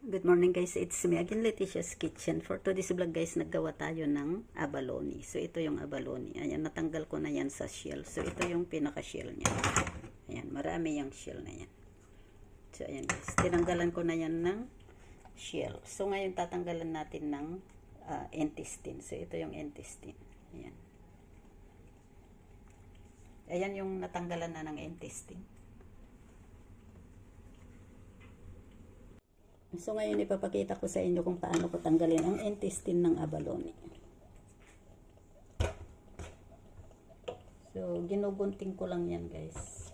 Good morning guys, it's me again, Leticia's Kitchen. For today's vlog guys, naggawa tayo ng abalone. So ito yung abalone. Ayan, natanggal ko na yan sa shell. So ito yung pinaka-shell niya. Ayan, marami yung shell na yan. So ayan guys, tinanggalan ko na yan ng shell. So ngayon tatanggalan natin ng intestine. So ito yung intestine. Ayan. Ayan yung natanggalan na ng intestine. So ngayon ipapakita ko sa inyo kung paano ko tanggalin ang intestine ng abalone. So ginubunting ko lang yan guys.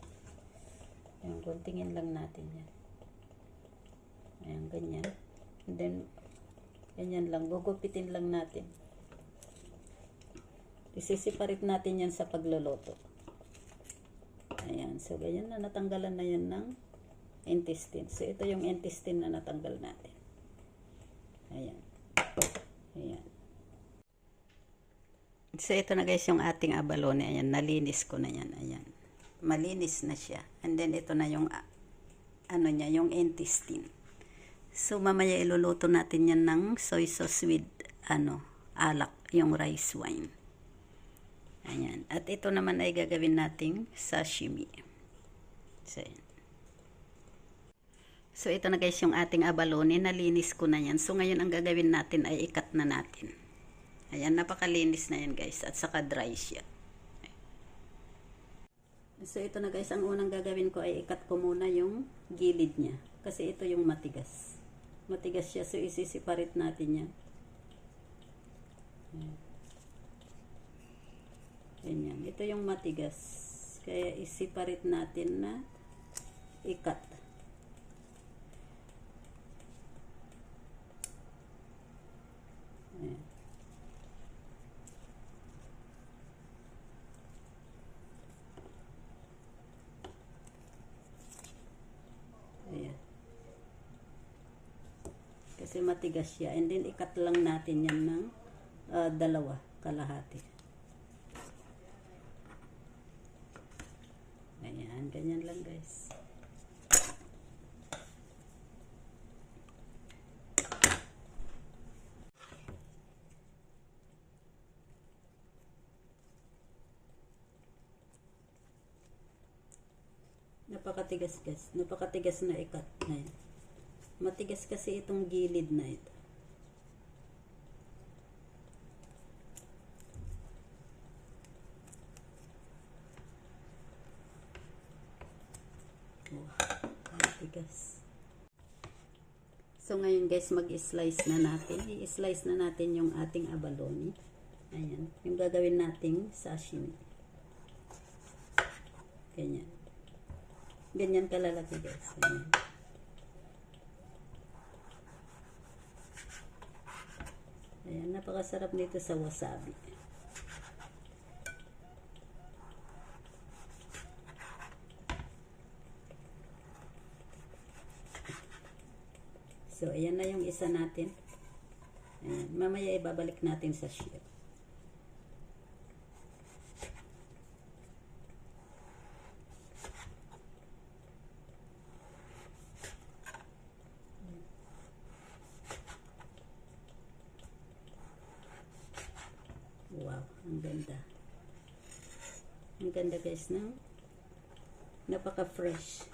Ayan, guntingin lang natin yan. Ayan, ganyan. And then, ganyan lang. Gugupitin lang natin. Isisiparit natin yan sa pagluluto. Ayan, so ganyan na, natanggalan na yan ng intestine. So ito yung intestine na natanggal natin. Ayan. Ayan. So ito na guys yung ating abalone. Ayan, nalinis ko na yan. Ayan. Malinis na siya. And then ito na yung ano niya, yung intestine. So mamaya iluluto natin yan ng soy sauce with alak, yung rice wine. Ayan. At ito naman ay gagawin nating sashimi. So ayan. So, ito na guys yung ating abalone. Nalinis ko na yan. So, ngayon ang gagawin natin ay ikat na natin. Ayan, napakalinis na yan guys. At saka dry siya. So, ito na guys. Ang unang gagawin ko ay ikat ko muna yung gilid niya. Kasi ito yung matigas. Matigas siya. So, isisiparit natin yan. Ayan. Ganyan. Ito yung matigas. Kaya isiparit natin na ikat. Ayan. Ayan. Kasi matigas siya. And then, ikat lang natin yan ng dalawa, kalahati. Ayan. Ganyan lang guys. Napakatigas guys. Napakatigas na ikat na yan. Matigas kasi itong gilid na ito. Wow, matigas. So ngayon guys, mag-slice na natin. I-slice na natin yung ating abalone. Ayan. Yung gagawin nating sashimi. Ganyan. Ganyan kalalaki guys. Ayan. Ayan, napakasarap nito sa wasabi. So, ayan na yung isa natin. Ayan. Mamaya ibabalik natin sa shell. Wow, ang ganda. Ang ganda guys, no? Napaka-fresh.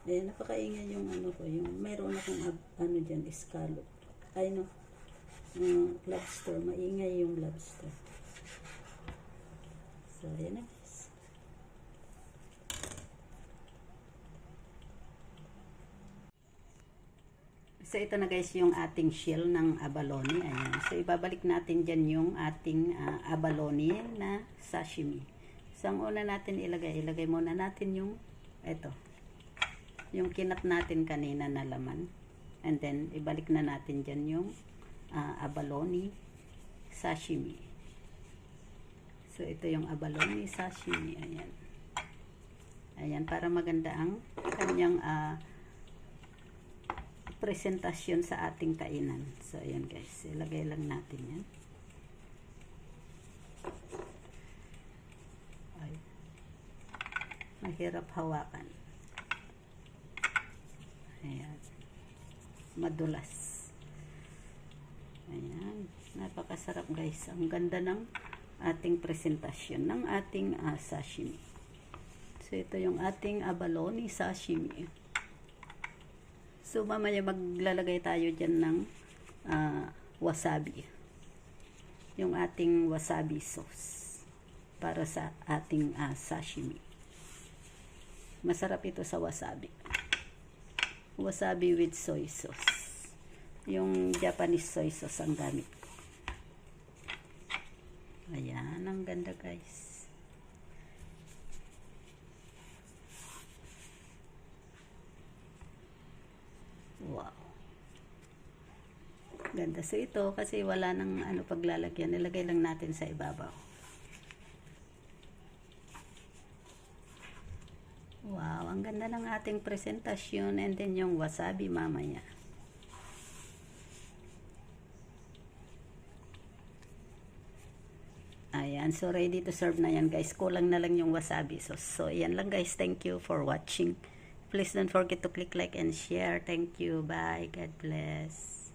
Ayan, napakaingay yung ko, yung mayroon akong dyan, scallop. Ay no, lobster, maingay yung lobster. So, ayan na guys. So, ito na guys yung ating shell ng abalone. Ayan. So, ibabalik natin dyan yung ating abalone na sashimi. So, ang una natin ilagay muna natin yung yung kinat natin kanina na laman. And then, ibalik na natin dyan yung abalone sashimi. So, ito yung abalone sashimi. Ayan. Ayan, para maganda ang kanyang presentasyon sa ating kainan. So, ayan guys. Ilagay lang natin yan. Mahirap hawakan. Ayan. Madulas. Ayan. Napakasarap guys. Ang ganda ng ating presentasyon ng ating sashimi. So ito yung ating abalone sashimi. So mamaya maglalagay tayo dyan ng wasabi. Yung ating wasabi sauce para sa ating sashimi. Masarap ito sa wasabi. Wasabi with soy sauce. Yung Japanese soy sauce ang gamit ko. Ayan, ang ganda guys. Wow. Ganda. So ito, kasi wala nang paglalagyan. Nilagay lang natin sa ibabaw. Wow, ang ganda ng ating presentasyon. And then yung wasabi mamaya. Ayan, so ready to serve na yan guys. Kulang na lang yung wasabi sauce. So ayan lang guys. Thank you for watching. Please don't forget to click like and share. Thank you. Bye. God bless.